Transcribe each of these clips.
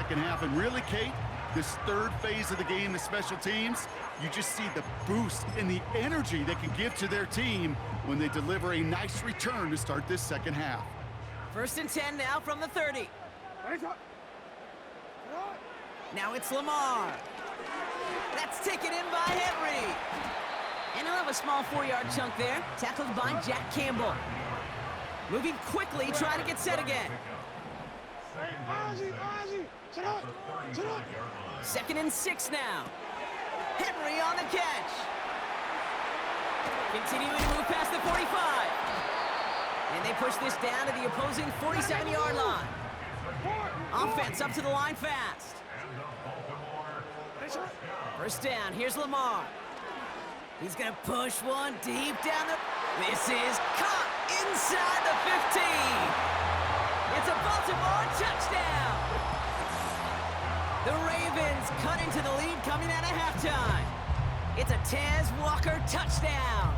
second half. And really, Kate, this third phase of the game, the special teams, you just see the boost and the energy they can give to their team when they deliver a nice return to start this second half. 1st and 10 now from the 30. Now it's Lamar. That's taken in by Henry. And he'll have a small 4-yard chunk there, tackled by Jack Campbell. Moving quickly, trying to get set again. 2nd and 6 now. Henry on the catch. Continuing to move past the 45. And they push this down to the opposing 47-yard line. Offense up to the line fast. 1st down, here's Lamar. He's gonna push one deep down the... This is caught inside the 15. It's a Baltimore touchdown. The Ravens cut into the lead coming out of halftime. It's a Tez Walker touchdown.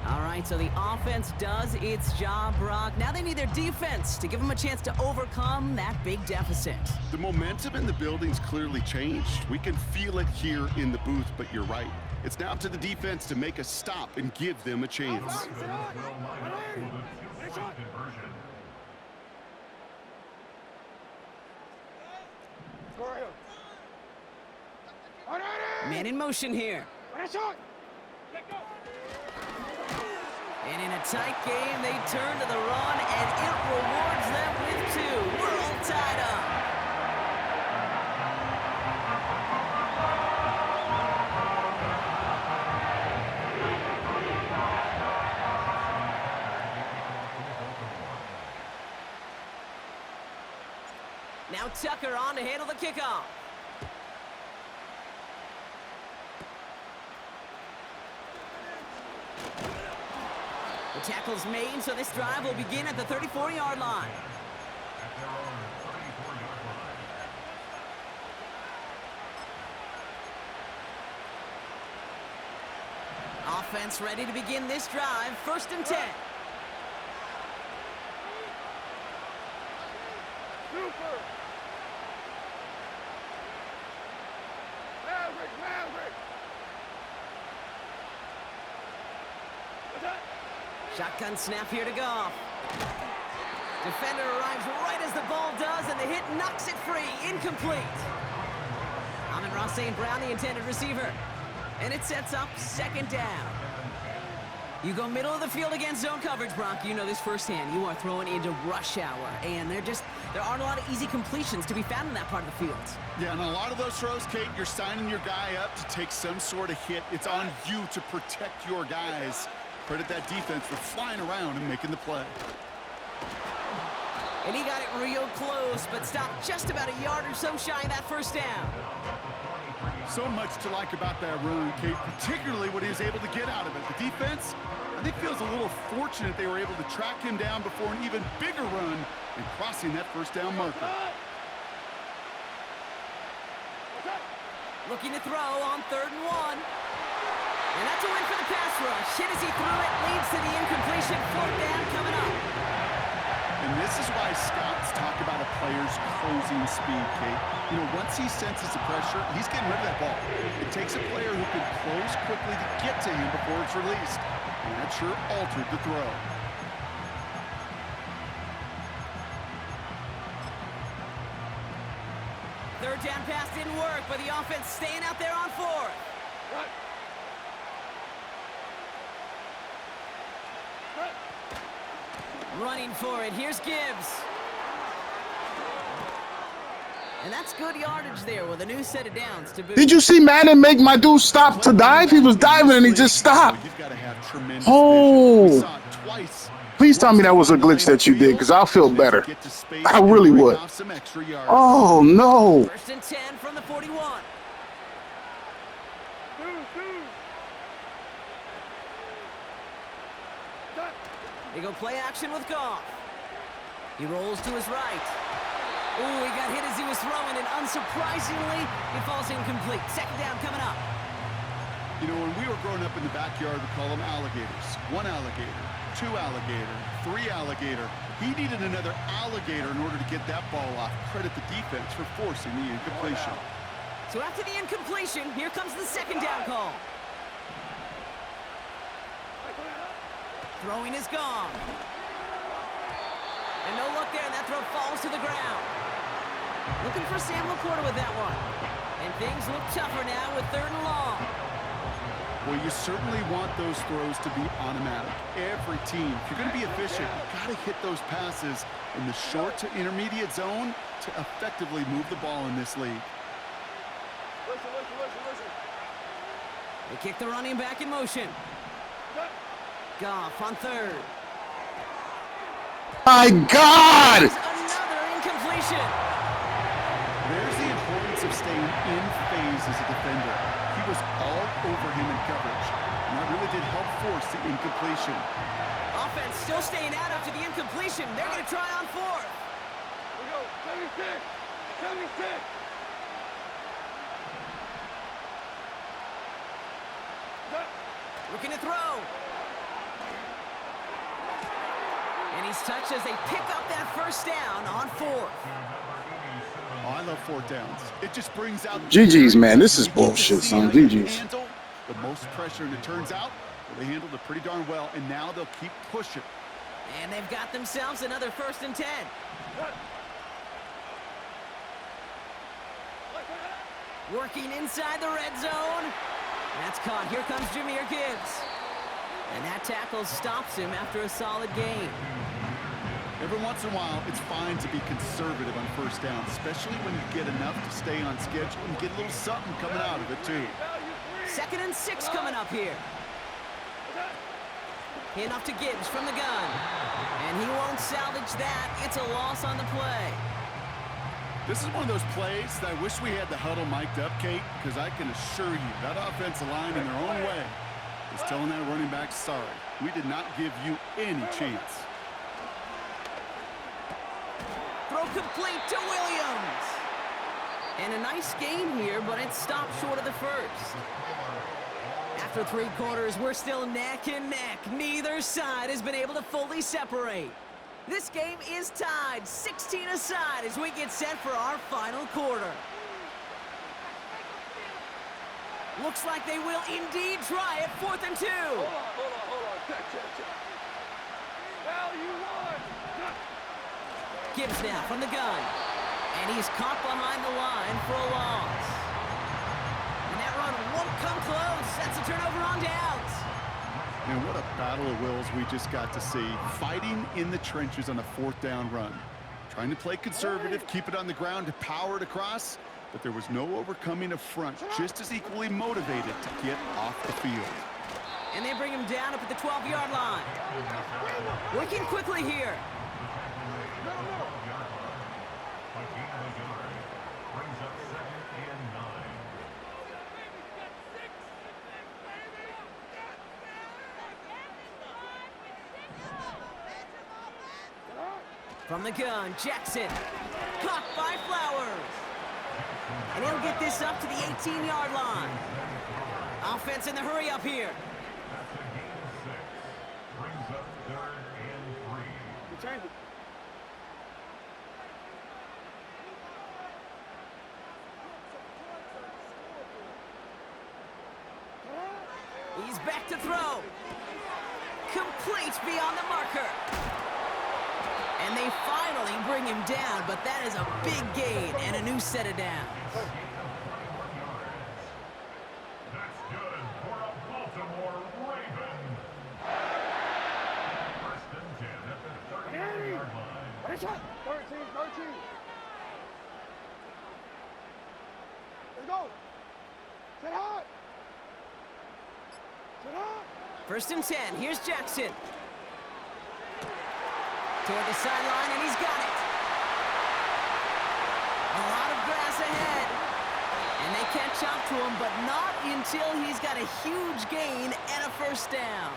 All right, so the offense does its job, Brock. Now they need their defense to give them a chance to overcome that big deficit. The momentum in the building's clearly changed. We can feel it here in the booth, but you're right. It's now up to the defense to make a stop and give them a chance. Man in motion here. And in a tight game, they turn to the run, and it rewards them with 2. We're all tied up. Now Tucker on to handle the kickoff. The tackle's made, so this drive will begin at the 34-yard line. Offense ready to begin this drive. 1st and 10. Shotgun snap here to Goff. Defender arrives right as the ball does, and the hit knocks it free. Incomplete. Amon-Ra St. Brown, the intended receiver. And it sets up 2nd down. You go middle of the field against zone coverage, Brock. You know this firsthand. You are throwing into rush hour, and there aren't a lot of easy completions to be found in that part of the field. Yeah, and a lot of those throws, Kate, you're signing your guy up to take some sort of hit. It's on you to protect your guys. Credit that defense for flying around and making the play. And he got it real close, but stopped just about a yard or so shy of that 1st down. So much to like about that run, Kate, particularly what he was able to get out of it. The defense, I think, feels a little fortunate they were able to track him down before an even bigger run and crossing that 1st down marker. Looking to throw on 3rd and 1. And that's a win for the pass rush. Hit as he threw it, leads to the incompletion. 4th down coming up. And this is why scouts talk about a player's closing speed, Kate. You know, once he senses the pressure, he's getting rid of that ball. It takes a player who can close quickly to get to him before it's released. And that sure altered the throw. Third down pass didn't work, but the offense staying out there on 4th. Running for it. Here's Gibbs. And that's good yardage there with a new set of downs to boot. Did you see Madden make my dude stop to dive? He was diving and he just stopped. Oh. Please tell me that was a glitch that you did, because I'll feel better. I really would. Oh, no. 1st and 10 from the 41. They go play action with Goff. He rolls to his right. Ooh, he got hit as he was throwing, and unsurprisingly, he falls incomplete. 2nd down coming up. You know, when we were growing up in the backyard, we call them alligators. 1 alligator, 2 alligator, 3 alligator. He needed another alligator in order to get that ball off. Credit the defense for forcing the incompletion. So after the incompletion, here comes the second down call. Throwing is gone. And no look there, and that throw falls to the ground. Looking for Sam Laporta with that one. And things look tougher now with 3rd and long. Well, you certainly want those throws to be automatic. Every team, if you're going to be efficient, you've got to hit those passes in the short to intermediate zone to effectively move the ball in this league. Listen. They kick the running back in motion. Goff on 3rd. My God! Another incompletion. There's the importance of staying in phase as a defender. He was all over him in coverage, and that really did help force the incompletion. Offense still staying out after the incompletion. They're going to try on 4th. We go. 76. Looking to throw. And he's touched as they pick up that 1st down on 4th. Oh, I love 4th downs. It just brings out GG's, man. This is bullshit, son. GG's. Handle the most pressure, and it turns out they handled it pretty darn well, and now they'll keep pushing. And they've got themselves another 1st and 10. Working inside the red zone. That's caught. Here comes Jahmyr Gibbs. And that tackle stops him after a solid gain. Every once in a while, it's fine to be conservative on 1st down, especially when you get enough to stay on schedule and get a little something coming out of it, too. 2nd and 6 coming up here. Hand off to Gibbs from the gun. And he won't salvage that. It's a loss on the play. This is one of those plays that I wish we had the huddle mic'd up, Kate, because I can assure you that offensive line in their own way is telling that running back, sorry, we did not give you any chance. Throw complete to Williams. And a nice gain here, but it stopped short of the 1st. After 3 quarters, we're still neck and neck. Neither side has been able to fully separate. This game is tied 16 aside as we get set for our final quarter. Looks like they will indeed try it. 4th and 2. Hold on. Check. Now you won. Gibbs now from the gun. And he's caught behind the line for a loss. And that run won't come close. That's a turnover on downs. And what a battle of wills we just got to see. Fighting in the trenches on a 4th down run. Trying to play conservative, keep it on the ground to power it across. But there was no overcoming a front, just as equally motivated to get off the field. And they bring him down up at the 12-yard line. Working quickly here. From the gun, Jackson. Caught by Flowers. And he'll get this up to the 18-yard line. Offense in the hurry up here. He's back to throw. Complete beyond the marker. And they finally bring him down, but that is a big gain and a new set of downs. That's good for a Baltimore Raven. First and 10 at the 30-yard line. 13. Let's go. Sit high. 1st and 10. Here's Jackson. Toward the sideline, and he's got it. A lot of grass ahead. And they catch up to him, but not until he's got a huge gain and a 1st down.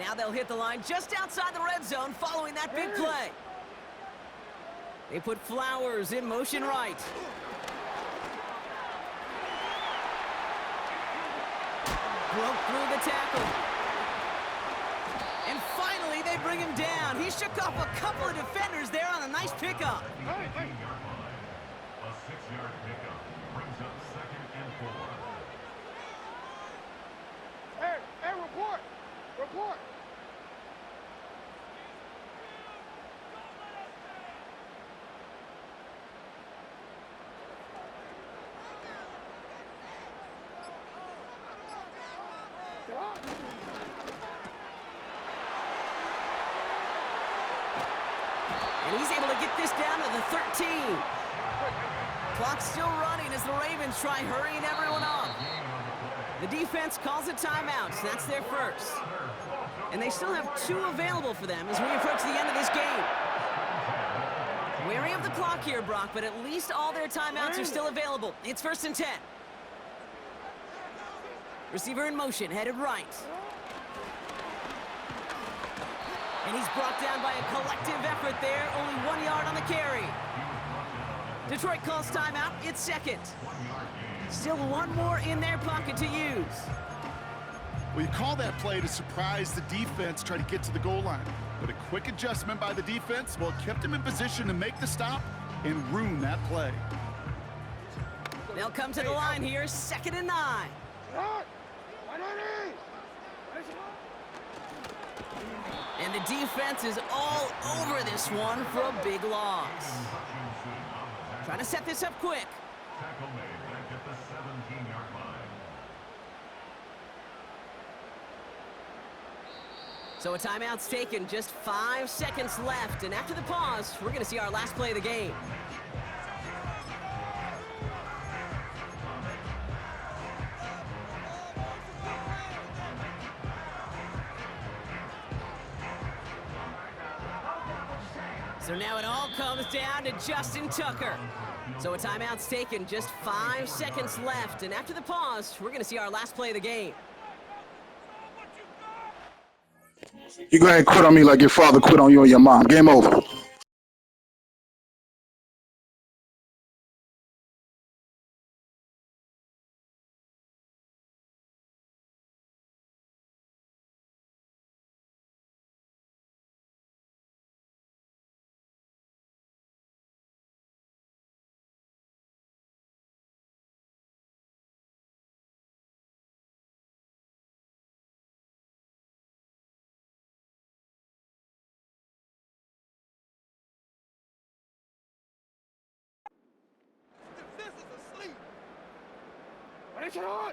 Now they'll hit the line just outside the red zone following that big play. They put Flowers in motion right. broke through the tackle. And finally, they bring him down. He shook off a couple of defenders there on a nice pickup. Hey, hey. A 6-yard pickup brings up 2nd and 4. Hey, hey, report. Report. Get up. And he's able to get this down to the 13. Clock's still running as the Ravens try hurrying everyone up. The defense calls a timeout. That's their first. And they still have 2 available for them as we approach the end of this game. Wary of the clock here, Brock, but at least all their timeouts are still available. It's 1st and 10. Receiver in motion, headed right. And he's brought down by a collective effort there. Only 1 yard on the carry. Detroit calls timeout. It's 2nd. Still 1 more in their pocket to use. Well, you call that play to surprise the defense, try to get to the goal line. But a quick adjustment by the defense, well, it kept him in position to make the stop and ruin that play. They'll come to the line here, 2nd and 9. Why not ease? And the defense is all over this one for a big loss. Trying to set this up quick. Tackle made back at the 17-yard line. So a timeout's taken, just 5 seconds left. And after the pause, we're going to see our last play of the game. So now it all comes down to Justin Tucker. So a timeout's taken, just 5 seconds left. And after the pause, we're going to see our last play of the game. You go ahead and quit on me like your father quit on you and your mom. Game over. This is asleep. What is it on?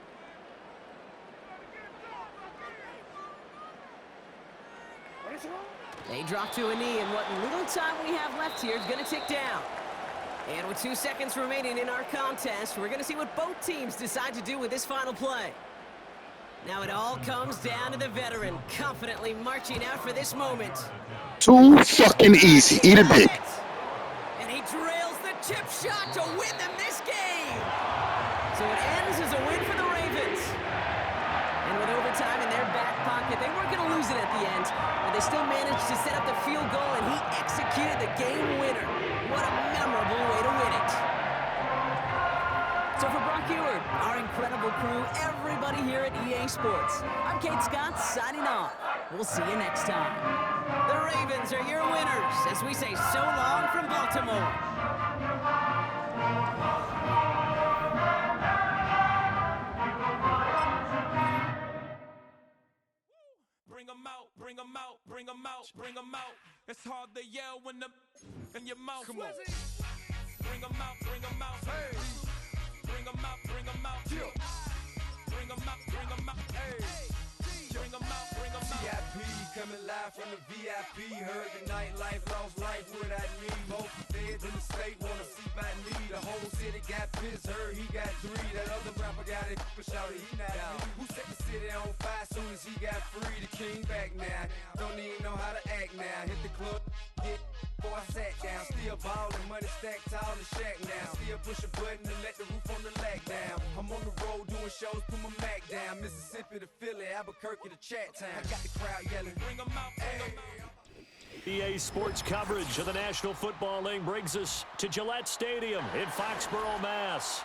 What is it on? They drop to a knee, and what little time we have left here is going to tick down. And with 2 seconds remaining in our contest, we're going to see what both teams decide to do with this final play. Now it all comes down to the veteran, confidently marching out for this moment. Too fucking easy. Eat a dick. And he drills the chip shot to win them this game. So it ends as a win for the Ravens. And with overtime in their back pocket, they weren't going to lose it at the end, but they still managed to set up the field goal, and he executed the game winner. What a memorable way to win it. So for Brock Eward, our incredible crew, everybody here at EA Sports, I'm Kate Scott signing off. We'll see you next time. The Ravens are your winners as we say so long from Baltimore. Bring 'em out, bring 'em out, bring 'em out, bring 'em out. It's hard to yell when the in your mouth. Come on. Bring 'em out, bring 'em out. Hey. Bring 'em out, bring 'em out. Bring 'em out, bring 'em out. Hey. Bring 'em out, bring 'em out. VIP coming live from the VIP. Heard the nightlife, lost life without me. Most feds in the state wanna see my knee. The whole city got pissed, heard he got 3. That other rapper got it, but shouted he not me. Who set the city on fire soon as he got free? The king back now, don't even know how to act now. Hit the club, get before I sat down. Still ballin', money stacked tall in the shack now. Still push a button and let the roof on the lag down. I'm on the road doing shows, put my Mac down. Mississippi to Philly, Albuquerque to Chat Town. I got the crowd yelling, Bring 'em out, bring 'em out. EA Sports coverage of the National Football League brings us to Gillette Stadium in Foxborough, Mass.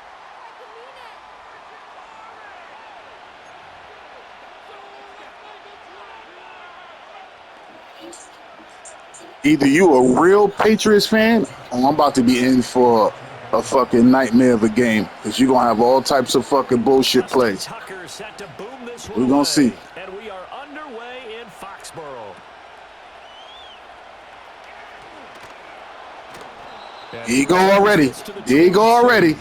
Either you a real Patriots fan, or I'm about to be in for a fucking nightmare of a game because you're gonna have all types of fucking bullshit plays. Tucker set to boom this one We're gonna see. away. And we are underway in Foxborough. Here you go already. Here you go already.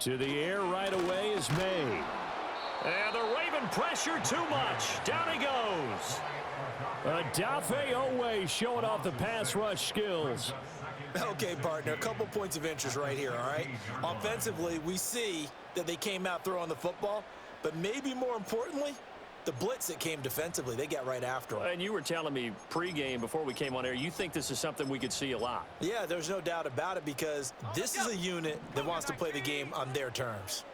To the air right away is May. And they're waving pressure too much. Down he goes. Adafe Owe showing off the pass rush skills. Okay, partner, a couple points of interest right here, all right? Offensively, we see that they came out throwing the football, but maybe more importantly, the blitz that came defensively, they got right after them. And you were telling me pregame before we came on air, you think this is something we could see a lot. Yeah, there's no doubt about it because this is a unit that wants to play the game on their terms.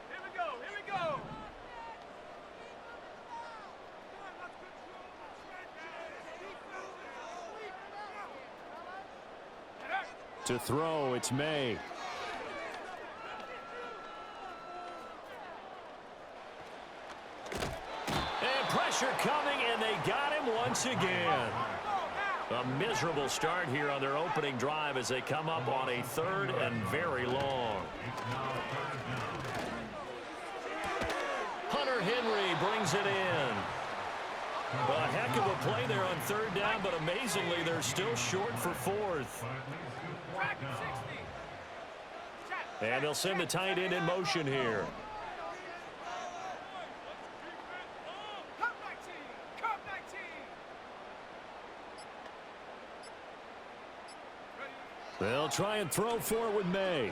Here we go, here we go. To throw, it's May. And pressure coming, and they got him once again. A miserable start here on their opening drive as they come up on a third and very long. Hunter Henry brings it in. A heck of a play there on third down, but amazingly, they're still short for fourth. And they'll send the tight end in motion here. They'll try and throw for it with May.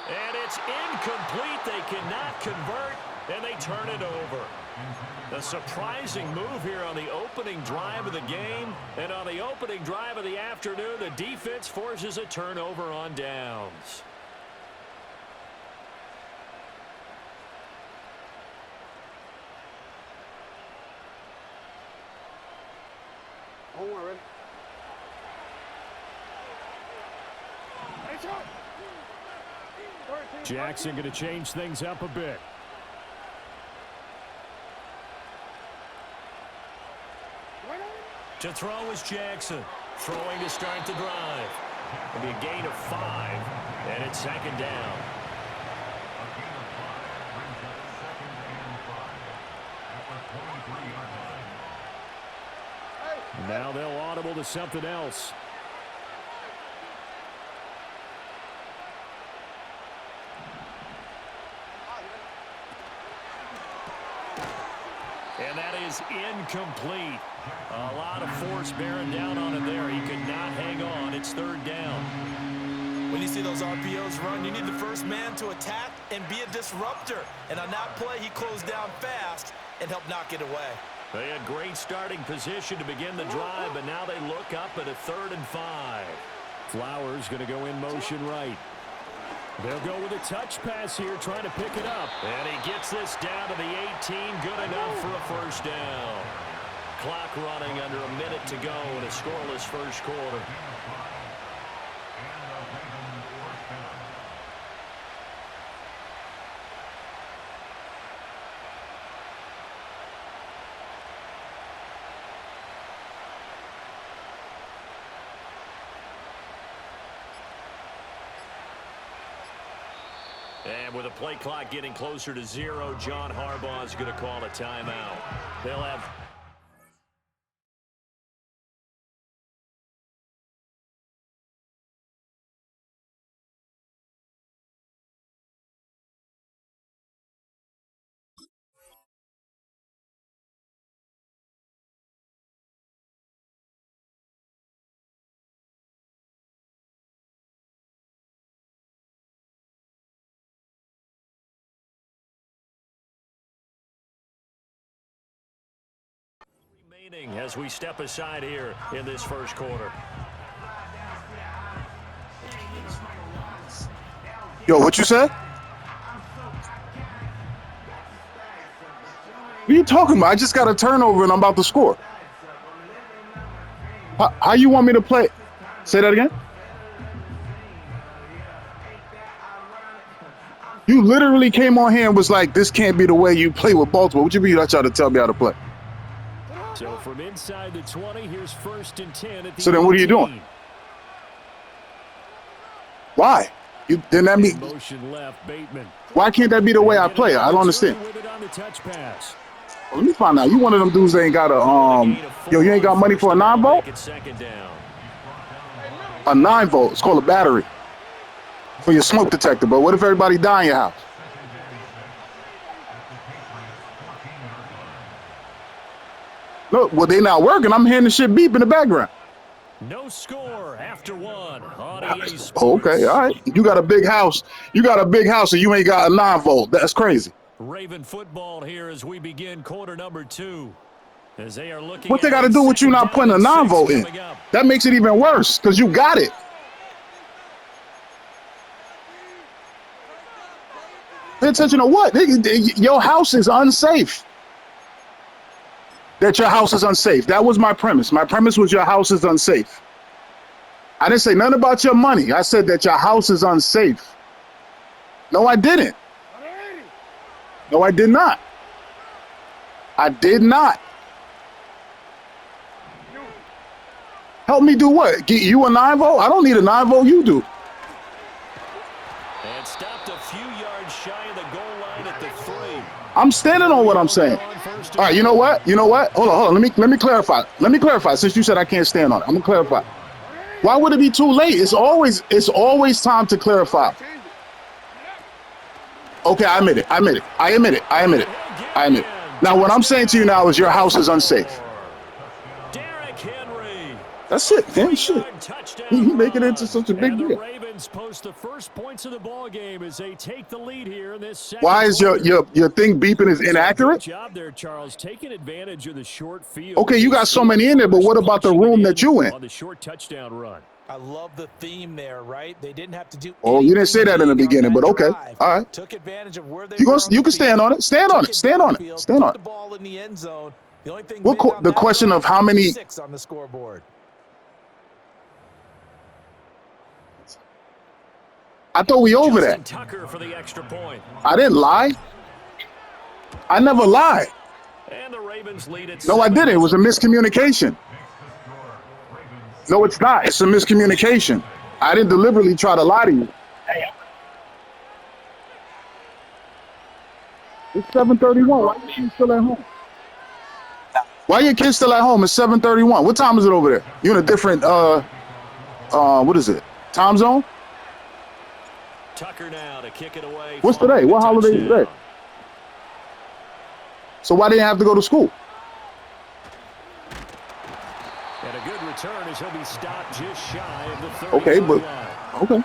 And it's incomplete. They cannot convert, and they turn it over. A surprising move here on the opening drive of the game. And on the opening drive of the afternoon, the defense forces a turnover on downs. Jackson going to change things up a bit. To throw is Jackson. Throwing to start the drive. It'll be a gain of 5, and it's second down. Now they'll audible to something else. And that is incomplete. A lot of force bearing down on him there. He could not hang on. It's third down. When you see those RPOs run, you need the first man to attack and be a disruptor. And on that play, he closed down fast and helped knock it away. They had great starting position to begin the drive, but now they look up at a 3rd and 5. Flowers going to go in motion right. They'll go with a touch pass here, trying to pick it up. And he gets this down to the 18. Good enough for a first down. Clock running under a minute to go in a scoreless first quarter. And with the play clock getting closer to 0, John Harbaugh is going to call a timeout. They'll have As we step aside here in this first quarter. Yo, what you said? What are you talking about? I just got a turnover and I'm about to score. How you want me to play? Say that again? You literally came on here and was like, this can't be the way you play with Baltimore. What you mean you try to tell me how to play? So from inside the 20, here's 1st and 10 at the So then what are you doing? Why? Then that mean, motion left, Bateman. why can't that be the way I play? I don't understand. Well, let me find out. You one of them dudes that ain't got a yo, you ain't got money for a 9-volt? A 9-volt. It's called a battery for your smoke detector. But what if everybody die in your house? No, well, they not working. I'm hearing the shit beep in the background. No score after one. Oh, okay, all right. You got a big house. You got a big house and you ain't got a 9-volt. That's crazy. Raven football here as we begin quarter number 2. As they are looking. What they got to do with you not putting a 9-volt in? That makes it even worse because you got it. Pay attention to what? Your house is unsafe. That your house is unsafe. That was my premise. My premise was your house is unsafe. I didn't say nothing about your money. I said that your house is unsafe. No, I didn't. No, I did not. I did not. Help me do what? Get you a 9-volt? I don't need a 9-volt. You do. And stopped a few yards shy of the goal line at the 3. I'm standing on what I'm saying. All right, you know what? You know what? Hold on. Let me clarify. Let me clarify. Since you said I can't stand on it, I'm gonna clarify. Why would it be too late? It's always time to clarify. Okay, I admit it. Now, what I'm saying to you now is your house is unsafe. That's it, man. Shit. You make it into such a big deal. Ravens post the first points of the ball game as they take the lead here in this second. Why is your thing beeping is inaccurate? Good job there, Charles, taking advantage of the short field. Okay, you got so many in there, but what about the room that you in? On the short touchdown run. I love the theme there, right? They didn't have to do. Oh, you didn't say that in the beginning, but okay. All right. Took advantage of where they you can stand on it. Stand on it. Stand on it. Stand on it. The ball in the end zone. The only thing the question of how many 6 on the scoreboard. I thought we over that. Tucker for the extra point. I didn't lie. I never lied. And the Ravens lead it. No, I didn't. It was a miscommunication. No, it's not. It's a miscommunication. I didn't deliberately try to lie to you. It's 7:31. Why are your kids still at home? Why are your kids still at home? It's 7:31. What time is it over there? You in a different what is it? Time zone? Tucker now to kick it away. What's today? What holiday is today? So why didn't you have to go to school? And a good return as he'll be stopped just shy of the 30. Okay, but okay.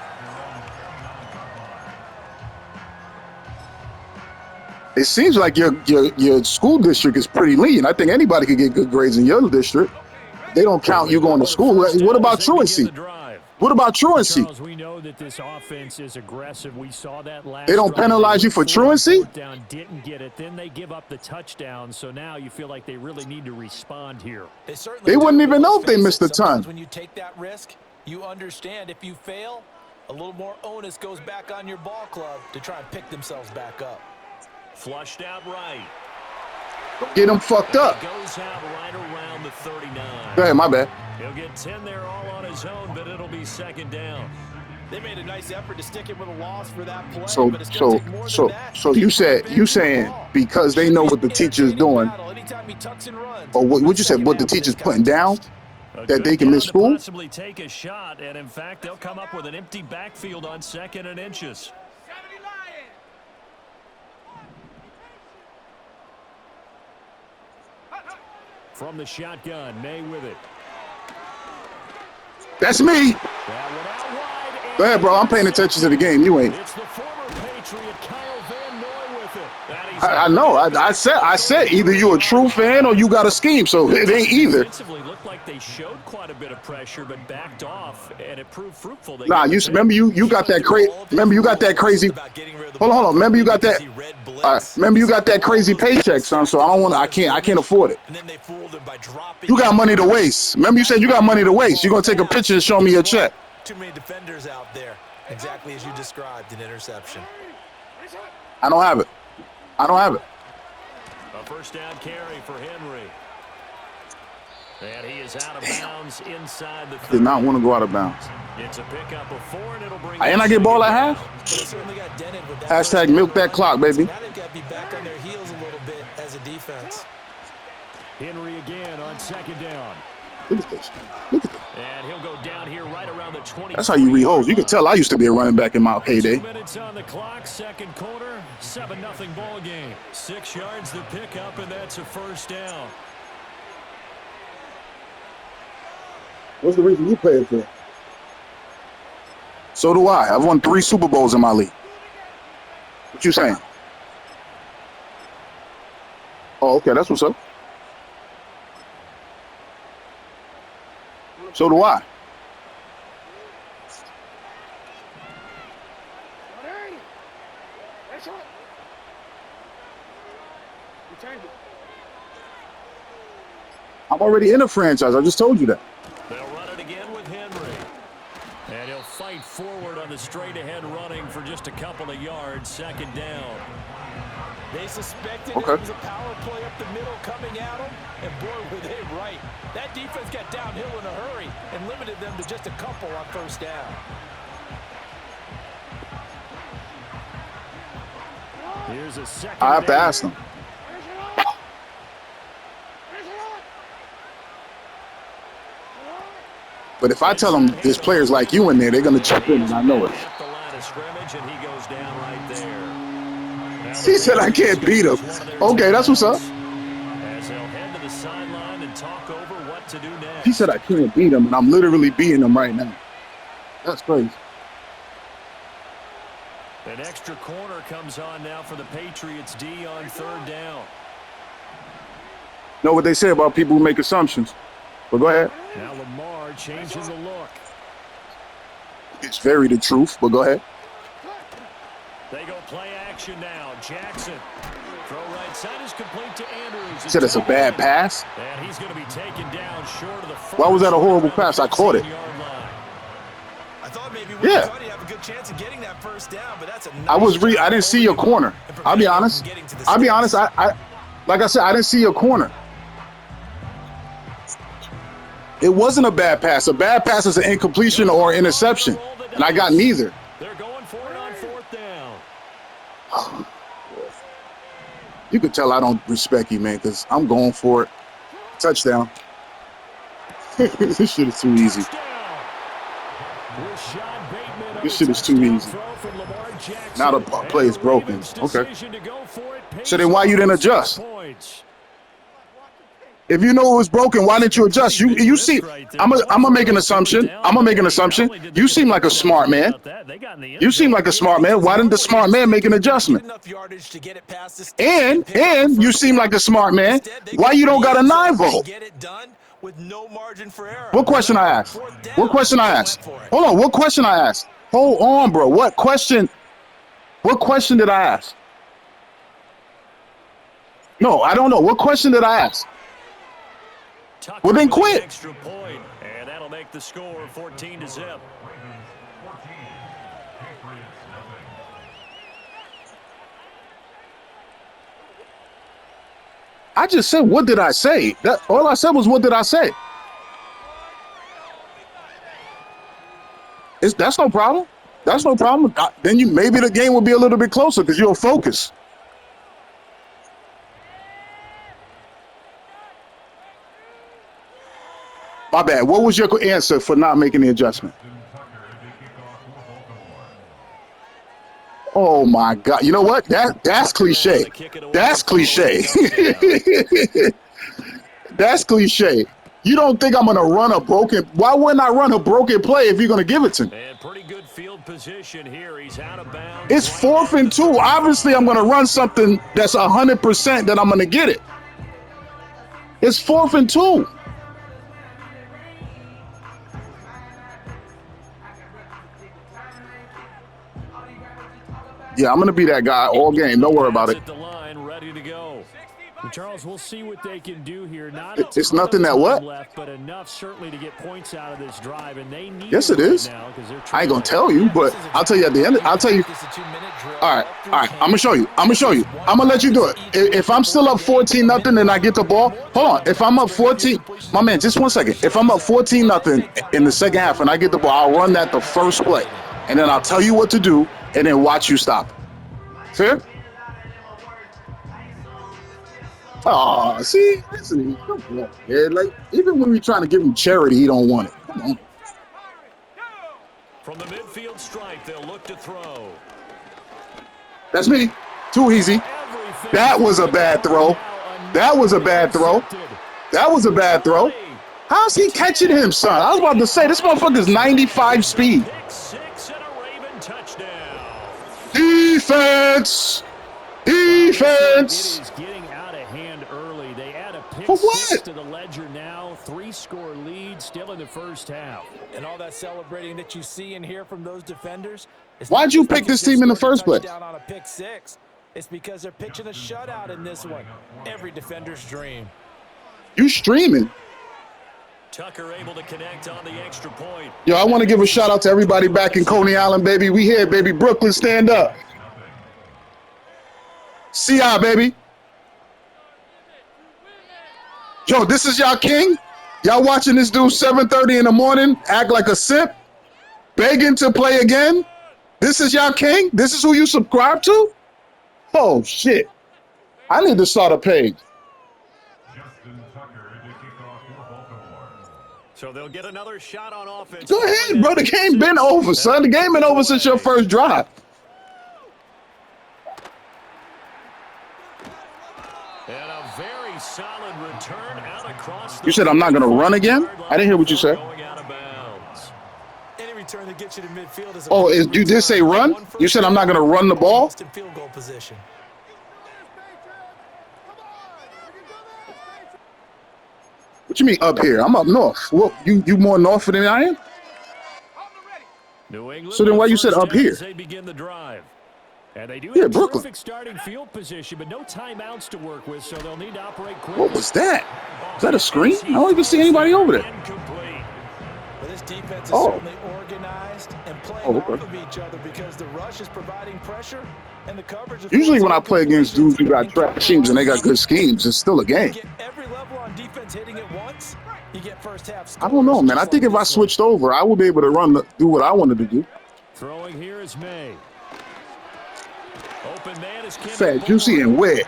It seems like your school district is pretty lean. I think anybody could get good grades in your district. They don't count you going to school. What about truancy? What about truancy? Charles, we know that this offense is aggressive. We saw that last. They don't penalize you for truancy? Down, didn't get it. Then they give up the touchdown. So now you feel like they really need to respond here. They wouldn't even know if they missed the time. When you take that risk, you understand if you fail, a little more onus goes back on your ball club to try and pick themselves back up. Flushed out right. Get them fucked up. Goes out right around the 39. Go ahead, my bad. He'll get 10 there all on his own, but it'll be second down. They made a nice effort to stick it with a loss for that play. So you saying because they know what the teacher's doing, or what you said, what the teacher's putting down, that they can miss school? Possibly take a shot, and in fact, they'll come up with an empty backfield on 2nd and inches. From the shotgun, May with it. That's me. Go ahead, bro. I'm paying attention to the game. You ain't. It's the former Patriot Kyle Van Noy with it. I know. I said either you a true fan or you got a scheme. So it ain't either. Defensively looked like they showed quite a bit of pressure, but backed off, and it proved fruitful. Nah, remember you got that crazy. Remember you got that crazy. Hold on. Remember you got that. Remember you got that crazy paycheck, son. So I don't want. I can't afford it. You got money to waste. Remember you said you got money to waste. You're gonna take a picture and show me your check. Too many defenders out there. Exactly as you described, an interception. I don't have it. A first down carry for Henry. And he is out of bounds inside the 30. Did not want to go out of bounds. It's a pickup of 4, and it'll bring. And I get ball at half. Hashtag milk that clock, baby. Now they've got to be back on their heels a little bit as a defense. Henry again on second down. Look at this. And he'll go down here right around the 20. That's how you read holes. You can tell I used to be a running back in my heyday. 2 minutes on the clock, second quarter, 7-0 ball game. 6 yards the pickup, and that's a first down. What's the reason you play it for? So do I. I've won 3 Super Bowls in my league. What you saying? Oh, okay. That's what's up. So do I. I'm already in a franchise. I just told you that. They'll run it again with Henry. And he'll fight forward on the straight-ahead running for just a couple of yards. Second down. They suspected it was a power play up the middle coming at them, and boy, were they right. That defense got downhill in a hurry and limited them to just a couple on first down. Here's a second. I have to ask them. But if I tell them there's players like you in there, they're going to jump in, and I know it. The line of scrimmage, and he goes down right there. He said I can't beat him. Okay, that's what's up. As they'll head to the sideline and talk over what to do next. He said I can't beat him, and I'm literally beating him right now. That's crazy. An extra corner comes on now for the Patriots D on third down. Know what they say about people who make assumptions. But go ahead. Now Lamar changing the look. It's very the truth, but go ahead. They go play action now. Jackson. Throw right side is complete to Andrews. He said it's a bad pass. And he's going to be taken down short of the first. Why was that a horrible pass? I caught it. I thought maybe yeah. You'd have a good chance of getting that first down, but that's a nice I didn't see your corner. I'll be honest. I like I said, I didn't see your corner. It wasn't a bad pass. A bad pass is an incompletion or interception, and I got neither. They're going for it on fourth down. You could tell I don't respect you, man, because I'm going for it. Touchdown. This shit is too easy. This shit is too easy. Now the play is broken. Okay. So then why you didn't adjust? If you know it was broken, why didn't you adjust? You see, I'm gonna make an assumption. You seem like a smart man. You seem like a smart man. Why didn't the smart man make an adjustment? And you seem like a smart man. Why you don't got a 9-volt? What question I asked? Hold on. What question I asked? Hold on, bro. What question did I ask? No, I don't know. What question did I ask? Well, then quit. Extra point, and that'll make the score 14-0. I just said, what did I say? All I said was, what did I say? That's no problem. That's no problem. Then maybe the game will be a little bit closer because you'll focus. My bad. What was your answer for not making the adjustment? Oh my God! You know what? That's cliche. That's cliche. That's cliche. You don't think I'm going to run a broken? Why wouldn't I run a broken play if you're going to give it to me? And pretty good field position here. He's out of bounds. It's 4th and 2. Obviously, I'm going to run something that's 100% that I'm going to get it. It's 4th and 2. Yeah, I'm going to be that guy all game. Don't worry about it. At the line, ready to go. Charles, we'll see what they can do here. It's nothing that what? Left, but enough certainly to get points out of this drive, and they need yes, it is. Now I ain't gonna tell you, but I'll tell you at the end. I'll tell you. All right. I'm gonna show you. I'm gonna let you do it. If I'm still up 14-0 and I get the ball, hold on. If I'm up 14, my man, just 1 second. If I'm up 14-0 in the second half and I get the ball, I'll run that the first play, and then I'll tell you what to do, and then watch you stop. Fair? Oh, see, listen, come on, man. Like, even when we're trying to give him charity, he don't want it. Come on. From the midfield stripe, they'll look to throw. That's me. Too easy. That was a bad throw. That was a bad throw. That was a bad throw. How's he catching him, son? I was about to say, this motherfucker's 95 speed. Six and a Raven touchdown. Defense. Defense. It is getting out of hand early. They add a pick For what? 6 to the ledger now. 3-score lead still in the first half. And all that celebrating that you see and hear from those defenders. Why'd you pick this team in the first place? On a pick 6. It's because they're pitching a shutout in this one. Every defender's dream. You streaming? Tucker able to connect on the extra point. Yo, I want to give a shout out to everybody back in Coney Island, baby. We here, baby. Brooklyn, stand up. CI, baby. Yo, this is y'all king? Y'all watching this dude 7:30 in the morning act like a simp? Begging to play again? This is y'all king? This is who you subscribe to? Oh, shit. I need to start a page. Justin Tucker to kick off for Baltimore. So they'll get another shot on offense. Go ahead, bro. The game been over, son. The game been over since your first drive. And a very solid return out across the You said I'm not going to run again? I didn't hear what you said. going out of bounds. Any return that gets you to midfield is Oh, you did say run? You said I'm not going to run the ball? in field goal position. What you mean up here? I'm up north. Well, you more north than I am? New England So then why you said first up down here? as they begin the drive. And they do Yeah, have Brooklyn. terrific starting field position, but no timeouts to work with, so they'll need to operate quickly. What was that? Is that a screen? I don't even see anybody over there. Incomplete. But this defense is Oh. certainly organized and playing Oh, okay. off of each other because the rush is providing pressure and the coverage is Usually when I forcing play against dudes who got trash teams and they got good schemes, it's still a game. Get every level on defense hitting it once, you get first half I don't know, man. I think if I switched over, I would be able to do what I wanted to do. Throwing here is May. Open man is Fat, juicy, and wet.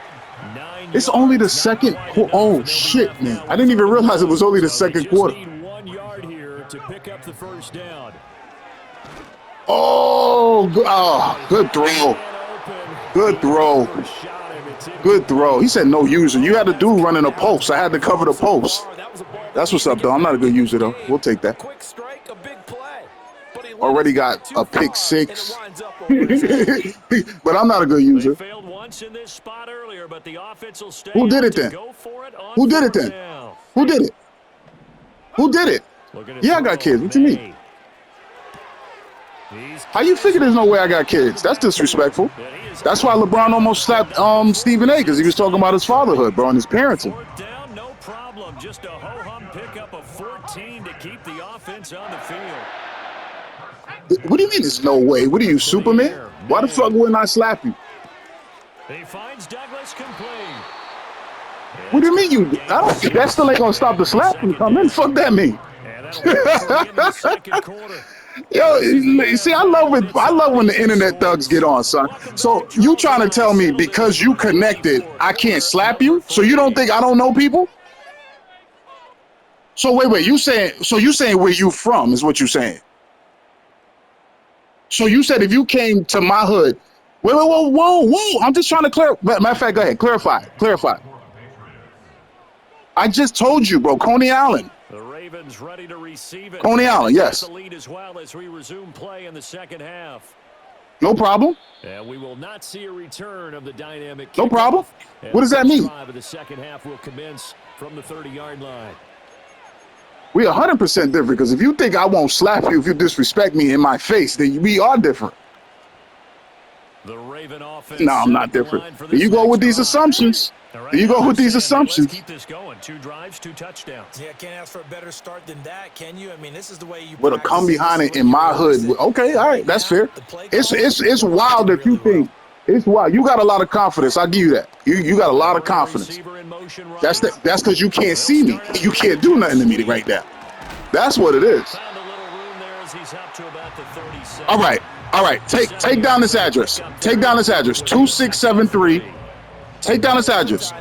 It's only the second quarter. Oh, shit, man. I didn't even realize it was only the second quarter. Just need 1 yard here to pick up the first down. Oh, good throw. Good throw. Good throw. He said no user. You had a dude running a post. I had to cover the post. That's what's up, though. I'm not a good user, though. We'll take that. Quick strike, a big play. But he Already got a pick 6. But I'm not a good user. They failed once in this spot earlier, but the offense will stay Who did it to then? go for it on Who did it fourth then? down. Who did it? Who did it? Looking to Yeah, I got throw, kids. What you mean? May. He's How you figure there's no way I got kids? That's disrespectful. That's why LeBron almost slapped Stephen A. because he was talking about his fatherhood, bro, and his parenting. fourth down, no problem. Just a ho-hum pickup of 14 to keep the offense on the field. What do you mean there's no way? What are you, Superman? Why the fuck wouldn't I slap you? He finds Douglas complete. What do you mean you? I don't. That still ain't gonna stop the slap from coming. Fuck that mean. And that'll work for him in the second quarter. Yo, see, I love when the internet thugs get on, son. So you trying to tell me because you connected, I can't slap you? So you don't think I don't know people? So wait, you saying where you from is what you saying? So you said if you came to my hood, whoa. I'm just trying to clarify. Matter of fact, go ahead, clarify. I just told you, bro, Coney Island. Ravens ready to receive it. Coney Island, yes. The lead as well as we resume play in the second half. No problem. And we will not see a return of the dynamic kickoff. No problem. And What does that mean? The drive of the second half will commence from the 30-yard line. We 100% different, because if you think I won't slap you if you disrespect me in my face, then we are different. The Raven offense. No, I'm not different. You go with these assumptions. You go with these assumptions. Let's keep this going. 2 drives, 2 touchdowns. Yeah, can't ask for a better start than that, can you? I mean, this is the way you Would have come behind it in my hood. Okay, all right, that's fair. It's wild that you think. It's wild. You got a lot of confidence. I'll give you that. You got a lot of confidence. That's because you can't see me. You can't do nothing to me right now. That's what it is. All right. Take down this address. Take down this address. 2673. Take down this address.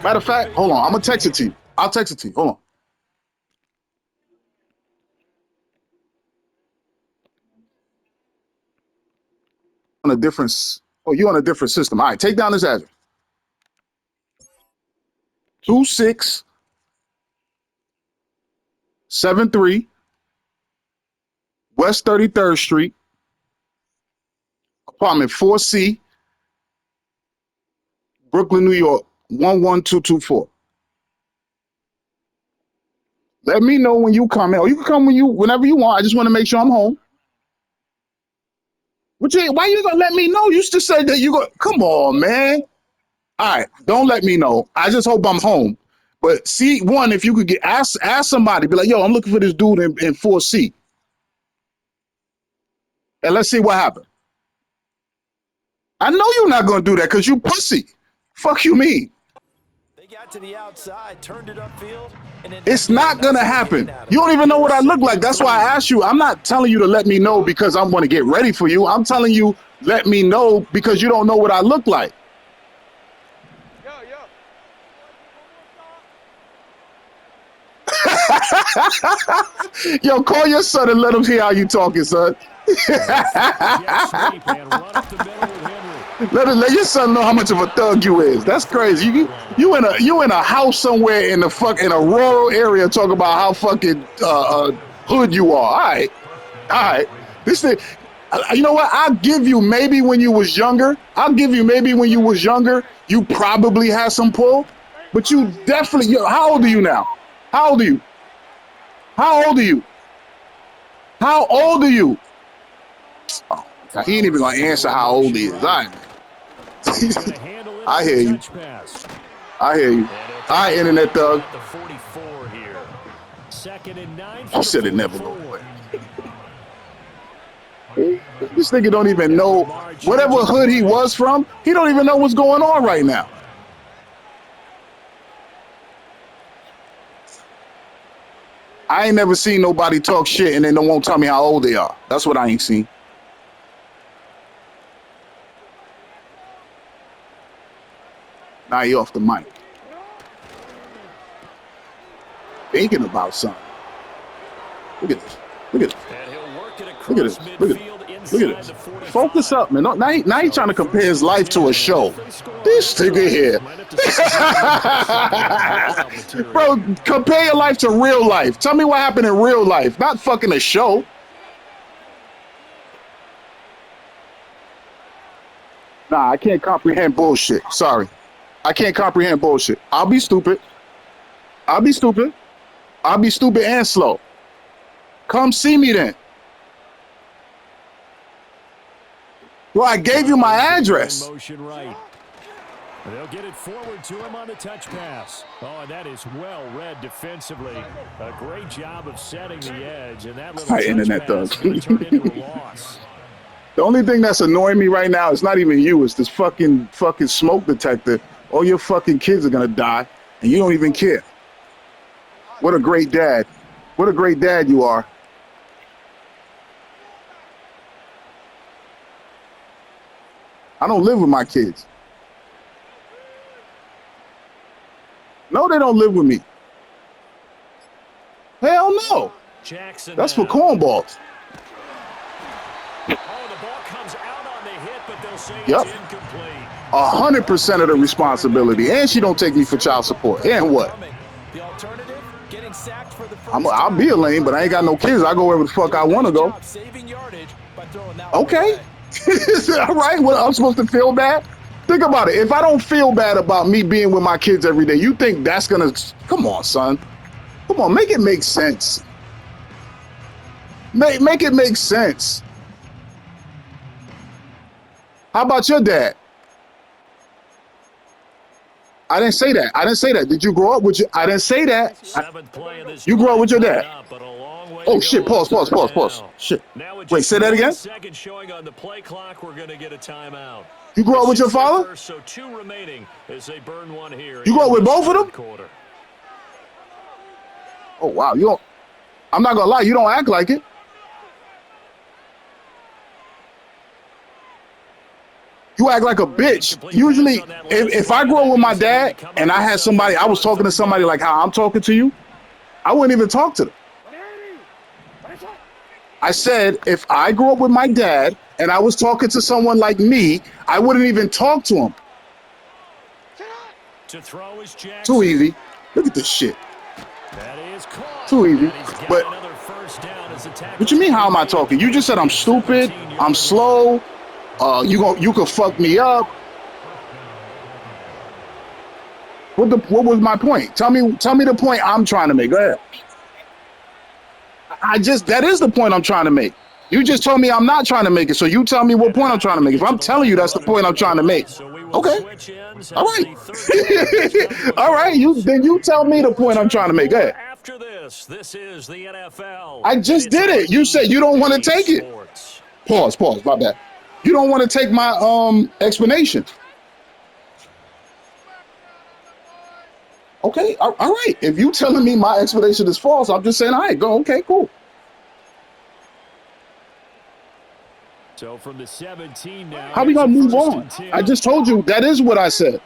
Matter of fact, hold on. I'm gonna text it to you. I'll text it to you. Hold on. On a different. Oh, you on a different system. All right. Take down this address. 2673 West 33rd Street, apartment 4C, Brooklyn, New York, 11224. Let me know when you come in. Or you can come whenever you want. I just want to make sure I'm home. Why you gonna let me know? You just said that you go. Come on, man. All right, don't let me know. I just hope I'm home. But see, if you could ask somebody, be like, yo, I'm looking for this dude in 4C. And let's see what happened. I know you're not gonna do that because you pussy. Fuck you mean? They got to the outside, turned it upfield, and it's not gonna happen. You don't even know what I look like. That's why I asked you. I'm not telling you to let me know because I'm gonna get ready for you. I'm telling you, let me know because you don't know what I look like. Yo, call your son and let him hear how you talking, son. Let your son know how much of a thug you is. That's crazy. You in a house somewhere in a rural area talking about how fucking hood you are. All right. This thing. You know what? I'll give you maybe when you was younger. You probably had some pull, but you definitely. How old are you now? How old are you? Oh, he ain't even gonna answer how old he is. All right. I hear you. All right, internet thug. You said it never go away. This nigga don't even know whatever hood he was from. He don't even know what's going on right now. I ain't never seen nobody talk shit and then they won't tell me how old they are. That's what I ain't seen. Now you off the mic. Thinking about something. Look at this. Focus up, man. Now he trying to compare his life to a show. This nigga here. Bro, compare your life to real life. Tell me what happened in real life, not fucking a show. Nah, I can't comprehend bullshit. Sorry. I can't comprehend bullshit. I'll be stupid and slow. Come see me then. Well, I gave you my address. They'll get it forward to him on the touch pass. Oh, and that is well read defensively. A great job of setting the edge, and that little touch internet pass turned into a loss. The only thing that's annoying me right now is not even you. It's this fucking smoke detector. All your fucking kids are gonna die, and you don't even care. What a great dad. What a great dad you are. I don't live with my kids. No, they don't live with me. Hell no. Jackson that's for cornballs. Oh, the ball comes out on the hit, but they'll say yep. It's incomplete. 100% of the responsibility. And she don't take me for child support. And what? alternative, getting sacked for the first I'll be a lane, but I ain't got no kids. I go wherever the fuck I want to go. Saving yardage by throwing that Okay. All right. Well, I'm supposed to feel bad? Think about it. If I don't feel bad about me being with my kids every day, you think that's going to... Come on, son. Come on. Make it make sense. Make it make sense. How about your dad? I didn't say that. I didn't say that. Did you grow up with your... I didn't say that. You grew up with your dad. Oh, shit. Pause. Shit. Wait, say that again? Second showing on the play clock, we're going to get a timeout. You grew up with your father? So 2 remaining as they burn one here. You grew up with both of them? Oh, wow. You don't... I'm not going to lie. You don't act like it. You act like a bitch. Usually, if I grew up with my dad and I had somebody, I was talking to somebody like how I'm talking to you, I wouldn't even talk to them. I said, if I grew up with my dad and I was talking to someone like me, I wouldn't even talk to him. Too easy. Look at this shit. Too easy. But what you mean, how am I talking? You just said I'm stupid, I'm slow, you could fuck me up. What was my point? Tell me the point I'm trying to make. Go ahead. That is the point I'm trying to make. You just told me I'm not trying to make it, so you tell me what point I'm trying to make. If I'm telling you that's the point I'm trying to make, okay, all right, all right. Then you tell me the point I'm trying to make. Go ahead. After this is the NFL. I just did it. You said you don't want to take it. Pause. My bad. You don't want to take my explanation. Okay, all right. If you telling me my explanation is false, I'm just saying, all right, go. Okay, cool. So from the 17 now. How we gonna move on? I just told you that is what I said.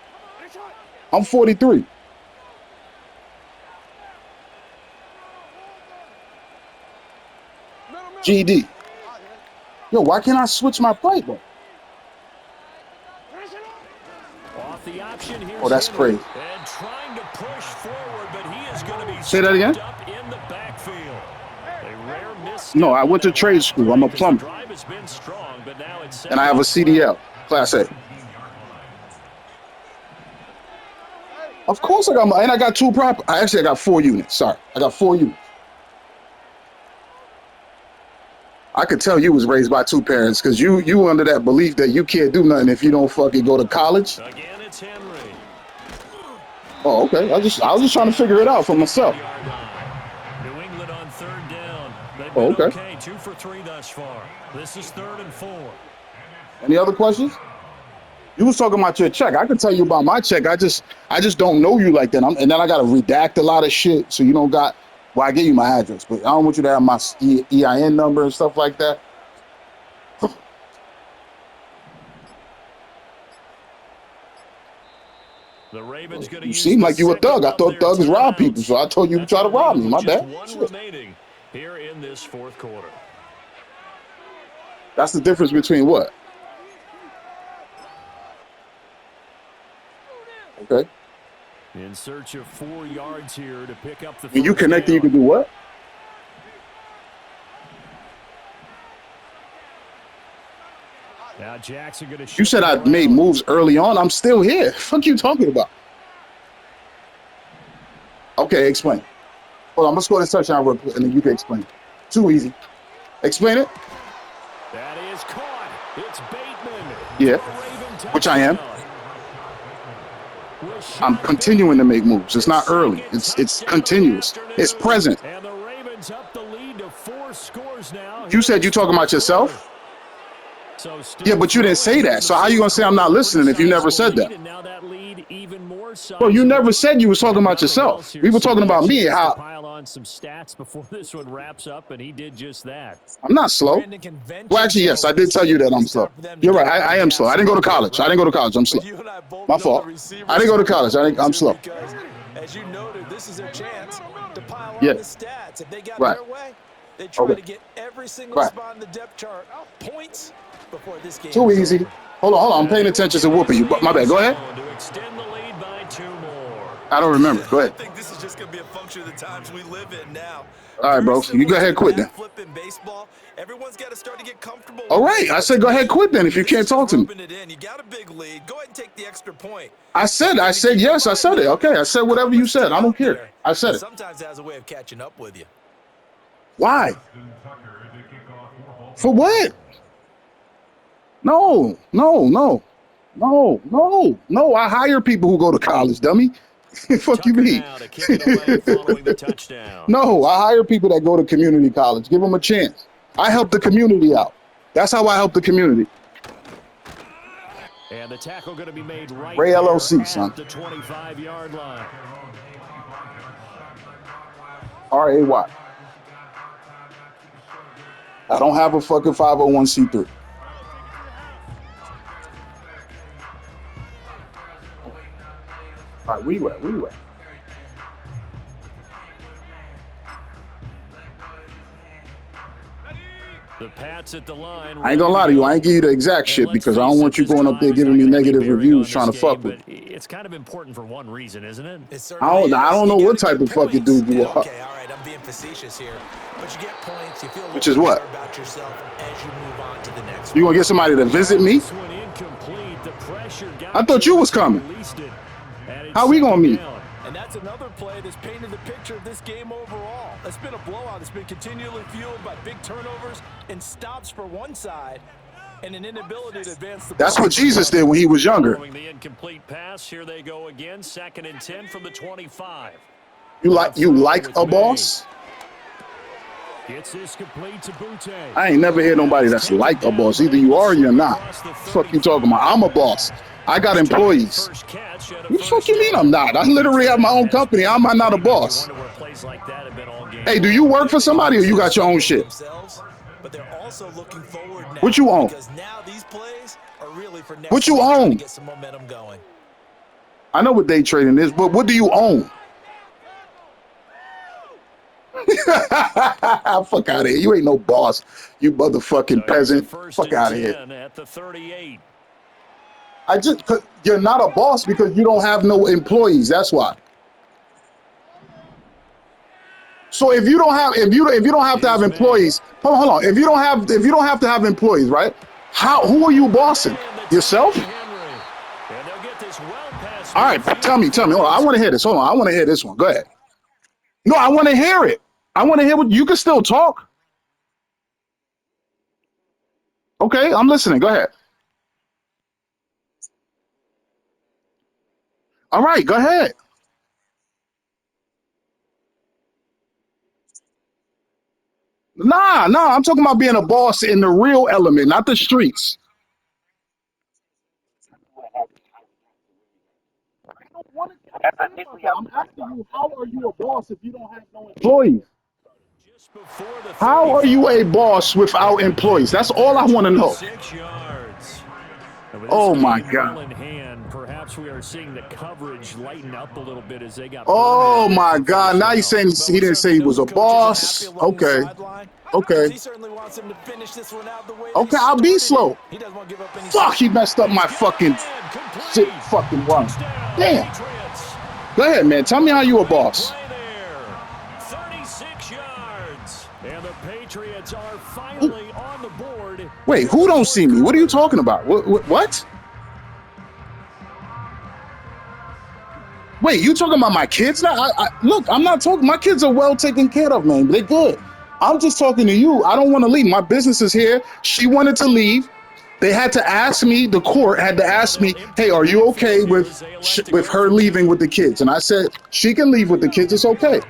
I'm 43. GD. Yo, why can't I switch my play, bro? Oh, that's crazy. And trying to push forward, but he is going to be say that again? In the backfield. No, I went to trade school. I'm a plumber. And I have a CDL, Class A. Of course I got and I got 2 proper. I got 4 units. Sorry. I got 4 units. I could tell you was raised by 2 parents because you under that belief that you can't do nothing if you don't fucking go to college. Again, it's Henry. Oh, okay. I was just trying to figure it out for myself. New England on 3rd down. Oh, okay. 2 for 3 thus far. This is 3rd and 4. Any other questions? You was talking about your check. I could tell you about my check. I just don't know you like that. And then I got to redact a lot of shit so you don't got. Well, I gave you my address, but I don't want you to have my EIN number and stuff like that. The Ravens you seem like you a thug. I thought thugs rob people, so I told you to try to rob me. My bad. One remaining here in this 4th quarter. That's the difference between what? Okay. In search of 4 yards here to pick up the. When you connect, you can do what? Now Jackson going to. You said I made moves early on. I'm still here. Fuck you talking about? Okay, explain. Hold on, let's go to touchdown real quick, and then you can explain. Too easy. Explain it. That is caught. It's Bateman. Yeah, which I am. I'm continuing to make moves. It's not early. It's continuous. It's present. And the Ravens up the lead to 4 scores now. You said you talking about yourself? Yeah, but you didn't say that. So how you gonna say I'm not listening if you never said that? Well, you never said you was talking about yourself. We were talking about me. How? Pile on some stats before this one wraps up, and he did just that. I'm not slow. Well, actually, yes, I did tell you that I'm slow. You're right. I am slow. I didn't go to college. I'm slow. My fault. I didn't go to college. I'm slow. As you noted, this is their chance to pile on the stats. If they got their way, they try to get every single spot in the depth chart points before this game. Too easy. Hold on. I'm paying attention to whooping you. My bad. Go ahead. To extend the lead by 2 more. I don't remember. Go I ahead. think this is just going to be a function of the times we live in now. All right, bro. You go ahead, quit then. Flipping baseball. Everyone's got to start to get comfortable. All right. I said go ahead, quit then if you can't talk to me. You got a big lead. Go ahead and take the extra point. I said yes. I said it. Okay. I said whatever you said. I don't care. I said it. Sometimes it has a way of catching up with you. Why? For what? No. I hire people who go to college, dummy. Fuck you mean? No, I hire people that go to community college. Give them a chance. I help the community out. That's how I help the community. And the tackle going to be made right Ray LLC, son. the 25-yard line. RAY. I don't have a fucking 501c3. All right, where you at? The Pats at the line. I ain't gonna lie to you. I ain't give you the exact shit because I don't want you going up there giving me negative reviews trying to fuck with me. It's kind of important for one reason, isn't it? I don't know what type of fucking dude you are. Okay, all right, I'm being facetious here, but you get points. You feel a Which is little what? better about yourself as you move on to the next You gonna get somebody to visit me? I thought you was coming. How we gonna meet? And that's another play that's painted the picture of this game overall. It's been a blowout. It's been continually fueled by big turnovers and stops for one side and an inability to advance the ball. That's what Jesus did when he was younger. Following the incomplete pass, here they go again. 2nd and 10 from the 25. You like a boss? Gets this complete to Butte. I ain't never heard nobody that's like a boss. Either you are or you're not. Fuck you talking about? I'm a boss. I got employees. What the fuck you mean I'm not? I literally have my own company. How am I not a boss? Hey, do you work for somebody or you got your own shit? But they're also looking forward now. What you own? Because now these plays are really for next What you week to own? get some momentum going. I know what day trading is, but what do you own? Fuck out of here. You ain't no boss, you motherfucking peasant. Fuck out of here. At the 38. You're not a boss because you don't have no employees. That's why. So if you don't have to have employees, hold on. If you don't have to have employees, right? Who are you bossing? Yourself? All right, tell me. Hold on. I want to hear this. Hold on. I want to hear this one. Go ahead. No, I want to hear it. I want to hear what you can still talk. Okay, I'm listening. Go ahead. All right, go ahead. Nah, I'm talking about being a boss in the real element, not the streets. I'm asking you, how are you a boss if you don't have no employees? How are you a boss without employees? That's all I want to know. 6 yards. Oh my God. Perhaps we are seeing the coverage lighten up a little bit as they got. Oh my God. Now you're saying he didn't say he was a boss. Okay. Okay, I'll be slow. Fuck, he messed up my fucking shit fucking run. Damn. Go ahead, man. Tell me how you a boss. 36 yards. And the Patriots are finally on the board. Wait, who don't see me? What are you talking about? What? Wait, you talking about my kids now? Look, I'm not talking. My kids are well taken care of, man. They're good. I'm just talking to you. I don't want to leave. My business is here. She wanted to leave. They had to ask me, the court had to ask me, hey, are you okay with her leaving with the kids? And I said, she can leave with the kids. It's okay.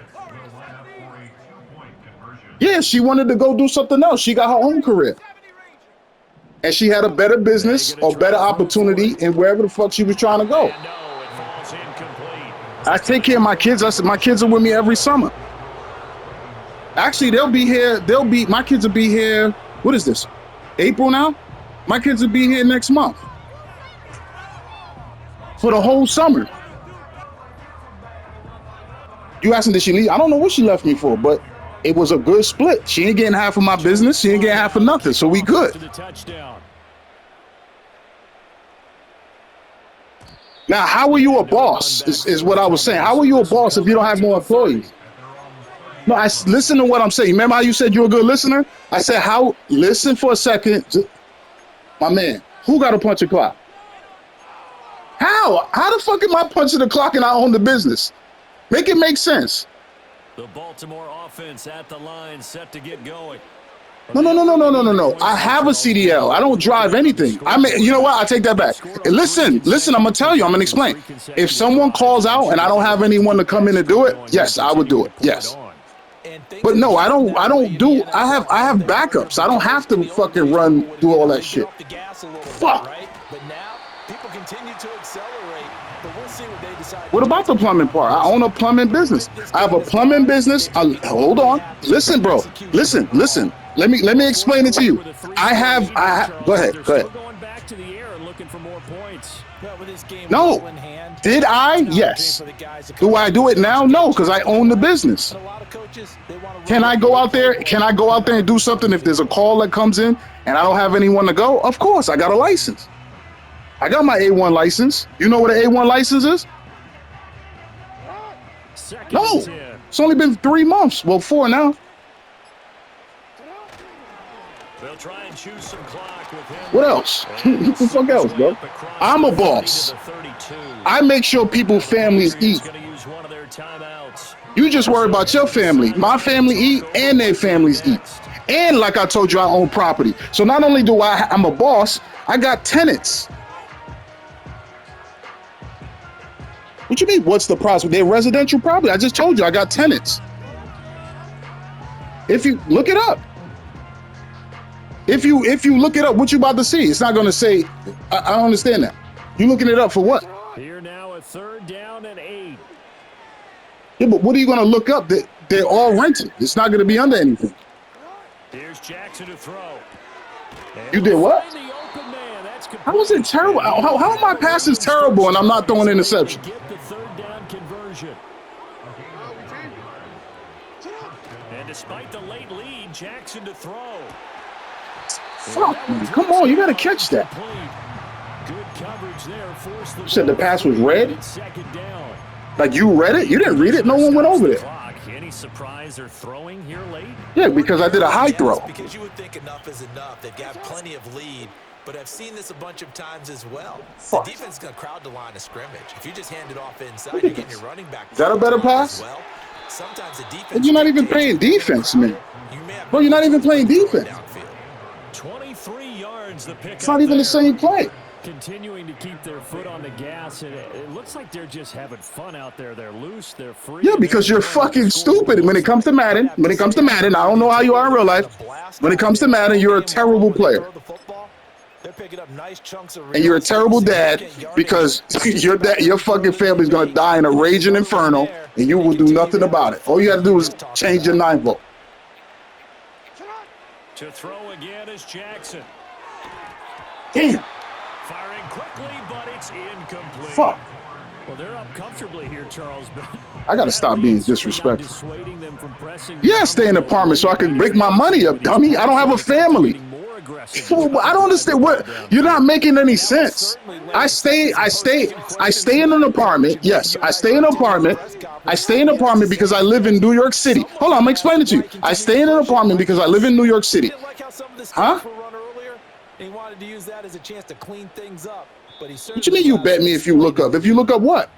Yeah, she wanted to go do something else. She got her own career. And she had a better business or better opportunity in wherever the fuck she was trying to go. I take care of my kids. My kids are with me every summer. Actually, they'll be here. My kids will be here. What is this? April now? My kids will be here next month. For the whole summer. You asking, did she leave? I don't know what she left me for, but it was a good split. She ain't getting half of my business. She ain't getting half of nothing. So we good. Now, how are you a boss is what I was saying. How are you a boss if you don't have more employees? No, listen to what I'm saying. Remember how you said you're a good listener? I said, listen for a second. My man, who got to punch a clock? How? How the fuck am I punching the clock and I own the business? Make it make sense. The Baltimore offense at the line, set to get going. No. I have a CDL. I don't drive anything. I mean, you know what? I take that back. Listen, I'm going to tell you. I'm going to explain. If someone calls out and I don't have anyone to come in and do it, yes, I would do it. Yes. But no, I have backups. I don't have to fucking do all that shit. Fuck. What about the plumbing part? I own a plumbing business. I have a plumbing business. Hold on. Listen, bro. Listen. Let me explain it to you. Go ahead. Going back to the air and looking for more points. No. Did I? Yes. Do I do it now? No, because I own the business. Can I go out there? And do something if there's a call that comes in and I don't have anyone to go? Of course, I got a license. I got my A1 license. You know what an A1 license is? No. It's only been 3 months. Well, 4 now. They'll try and choose some clock with him. What else? What the fuck else, bro? I'm a boss. I make sure people's families eat. You just worry about your family. My family eat and their families eat. And like I told you, I own property. So not only do I'm a boss, I got tenants. What you mean, what's the prospect? They're residential property. I just told you, I got tenants. If you look it up. If you look it up, what you about to see? It's not going to say, I don't understand that. You looking it up for what? Here now a 3rd down and 8. Yeah, but what are you going to look up? They're all rented. It's not going to be under anything. Here's Jackson to throw. You did what? How is it terrible? How are my passes terrible and I'm not throwing interception? Get the 3rd down conversion. And despite the late lead, Jackson to throw. Fuck, man. Come on, you got to catch that. Good coverage there. You said the pass was read? Like you read it? You didn't read it? No one went over there. Any surprise or throwing here late? Yeah, because I did a high throw. Because you would think enough is enough. They've got plenty of lead, but I've seen this a bunch of times as well. The defense is going to crowd the line of scrimmage. If you just hand it off inside, you're getting your running back. Is that a better pass? Well, sometimes the defense. You're not even playing defense, man. Bro, you're not even playing defense. 23 yards the pick. It's not even the same play. Continuing to keep their foot on the gas, and it looks like they're just having fun out there. They're loose, they're free. Yeah, because you're fucking stupid. When it comes to Madden, I don't know how you are in real life. When it comes to Madden, you're a terrible player. And you're a terrible dad because your fucking family's gonna die in a raging inferno, and you will do nothing about it. All you gotta do is change your 9 volt. To throw again is Jackson. Damn. Firing quickly, but it's incomplete. Fuck. Well, they're up comfortably here, Charles. I gotta stop being disrespectful. Yeah, stay in the apartment so I can break my money up, dummy. I don't have a family. I don't understand what you're not making any sense. I stay in an apartment. Yes, I stay in an apartment. I stay in an apartment because I live in New York City. Hold on, I'm gonna explain it to you. I stay in an apartment because I live in New York City. Huh? He wanted to use that as a chance to clean things up. But he what you mean you bet me if you look up? If you look up what?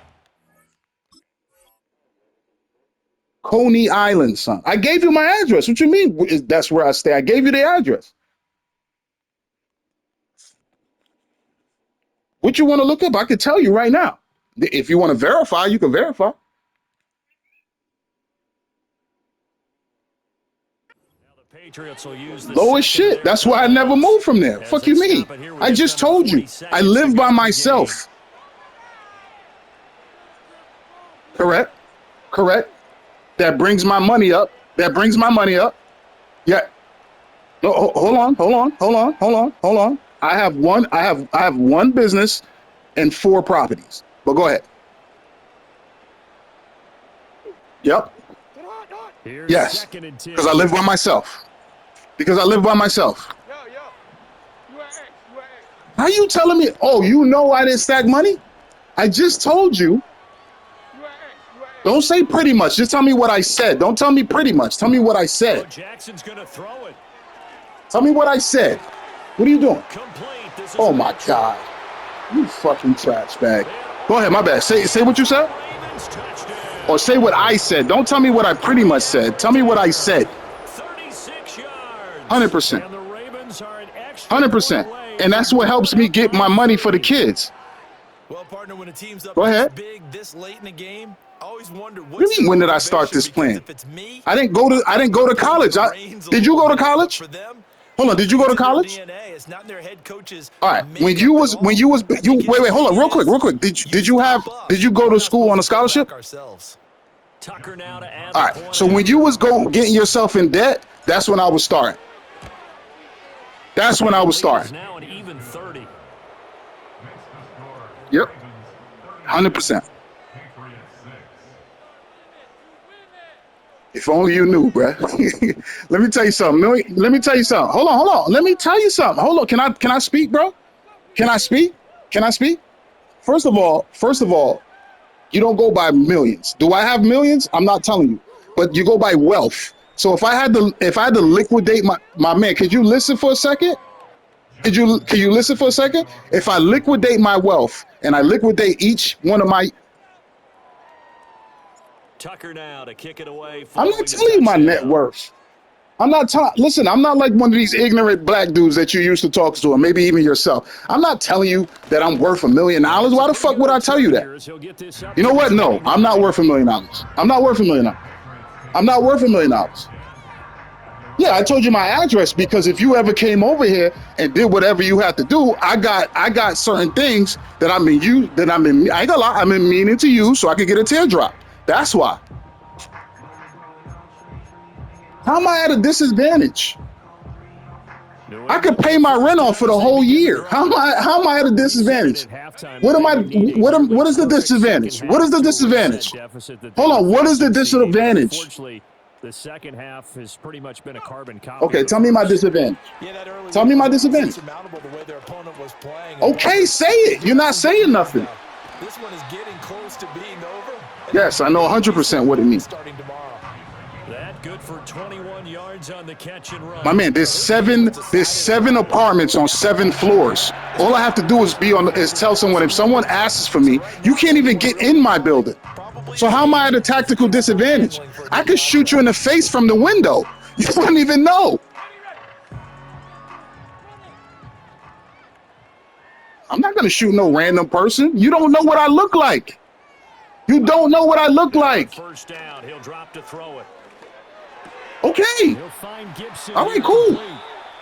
Coney Island, son. I gave you my address. What you mean? That's where I stay. I gave you the address. What you want to look up? I can tell you right now. If you want to verify, you can verify. Low as shit. That's why I never moved from there. Fuck you mean? I just told you. I live by myself. Correct. That brings my money up. Yeah. No, hold on. I have one business and 4 properties. But go ahead. Yep. Yes. Because I live by myself. How you telling me? Oh, you know I didn't stack money? I just told you. Don't say pretty much. Just tell me what I said. Don't tell me pretty much. Tell me what I said. Jackson's going to throw it. Tell me what I said. What are you doing? Complete. This is Oh, my God. You fucking trash bag. Go ahead. My bad. Say what you said. Or say what I said. Don't tell me what I pretty much said. Tell me what I said. 36 yards. 100%. And the Ravens are an extra 100%. And that's what helps me get my money for the kids. Well, partner, when a team's up Go ahead. this big, this late in the game, I always wonder What do you mean, when did I start this plan? I didn't go to college. Did you go to college? Hold on, did you go to college? All right. When you was wait, hold on, real quick. Did you go to school on a scholarship? Tucker now to add. All right. So when you was getting yourself in debt, that's when I was starting. That's when I was starting. Now an even 30. Yep. 100%. If only you knew, bruh. Let me tell you something. Hold on. Let me tell you something. Hold on. Can I speak, bro? Can I speak? First of all, you don't go by millions. Do I have millions? I'm not telling you. But you go by wealth. So if I had to liquidate my man, could you listen for a second? Can you listen for a second? If I liquidate my wealth and I liquidate each one of my Tucker now to kick it away. I'm not telling you my net worth. Listen, I'm not like one of these ignorant black dudes that you used to talk to, or maybe even yourself. I'm not telling you that I'm worth $1 million. Why the fuck would I tell you that? You know what? No, I'm not worth $1 million. I'm not worth $1 million. I'm not worth $1 million. Yeah, I told you my address because if you ever came over here and did whatever you had to do, I got certain things that I ain't gonna lie, I'm in meaning to use so I could get a teardrop. That's why. How am I at a disadvantage? I could pay my rent off for the whole year. How am I at a disadvantage? What is the disadvantage? What is the disadvantage? Hold on, what is the disadvantage? The second half has pretty much been a carbon copy. Okay, tell me my disadvantage. Tell me my disadvantage. Okay, say it. You're not saying nothing. This one is getting close to being over. Yes, I know 100% what it means. That good for 21 yards on the catch and run. My man, there's seven apartments on 7 floors. All I have to do is tell someone, if someone asks for me, you can't even get in my building. So how am I at a tactical disadvantage? I could shoot you in the face from the window. You wouldn't even know. I'm not going to shoot no random person. You don't know what I look like. You don't know what I look like. First down, he'll drop to throw it. Okay. All right, cool.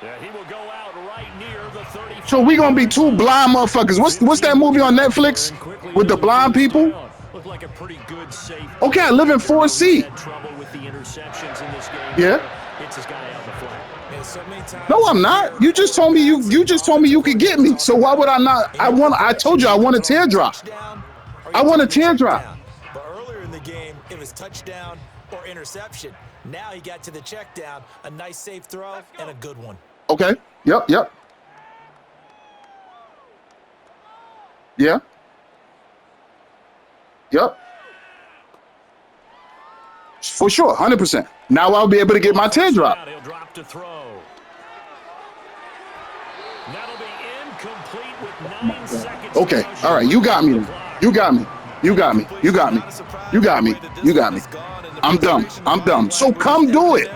Yeah, he will go out right near the 30. So we going to be 2 blind motherfuckers. What's that movie on Netflix with the blind people? Looked like a pretty good safe. Okay, I live in 4C. Trouble with the interceptions in this game. Yeah. It's this guy out the flat. No, I'm not. You just told me you could get me. So why would I not? I told you I want a teardrop. I want a teardrop. But earlier in the game, it was touchdown or interception. Now he got to the check down, a nice safe throw and a good one. Okay. Yep. Yeah. Yep. For sure, 100%. Now I'll be able to get my teardrop. He'll drop to throw. That'll be incomplete with 9 seconds. Okay. All right. You got me. I'm dumb. So come do it.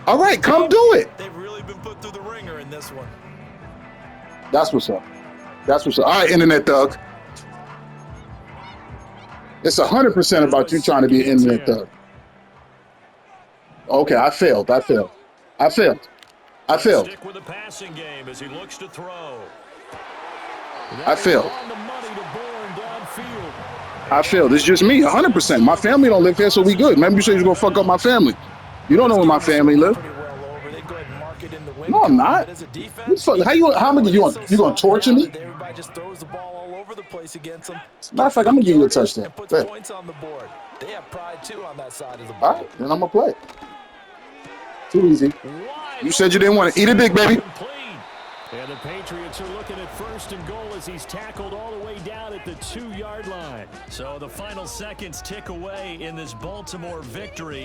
All right, come do it. They've really been put through the ringer in this one. That's what's up. All right, internet thug. It's 100% about you trying to be an internet thug. Okay, I failed. Stick with the passing game as he looks to throw. I failed. It's just me, 100%. My family don't live here, so we good. Maybe you say you're gonna fuck up my family. You don't know where my family live. No, I'm not. How many you gonna torture me? Everybody just throws the ball all over the place against them. Matter of fact, I'm gonna give you a touchdown. Puts points on the board. They have pride too on that side of the ball. All right, then I'm gonna play it. Too easy. You said you didn't want to eat it big, baby. And the Patriots are looking at 1st and goal as he's tackled all the way down at the 2-yard line. So the final seconds tick away in this Baltimore victory.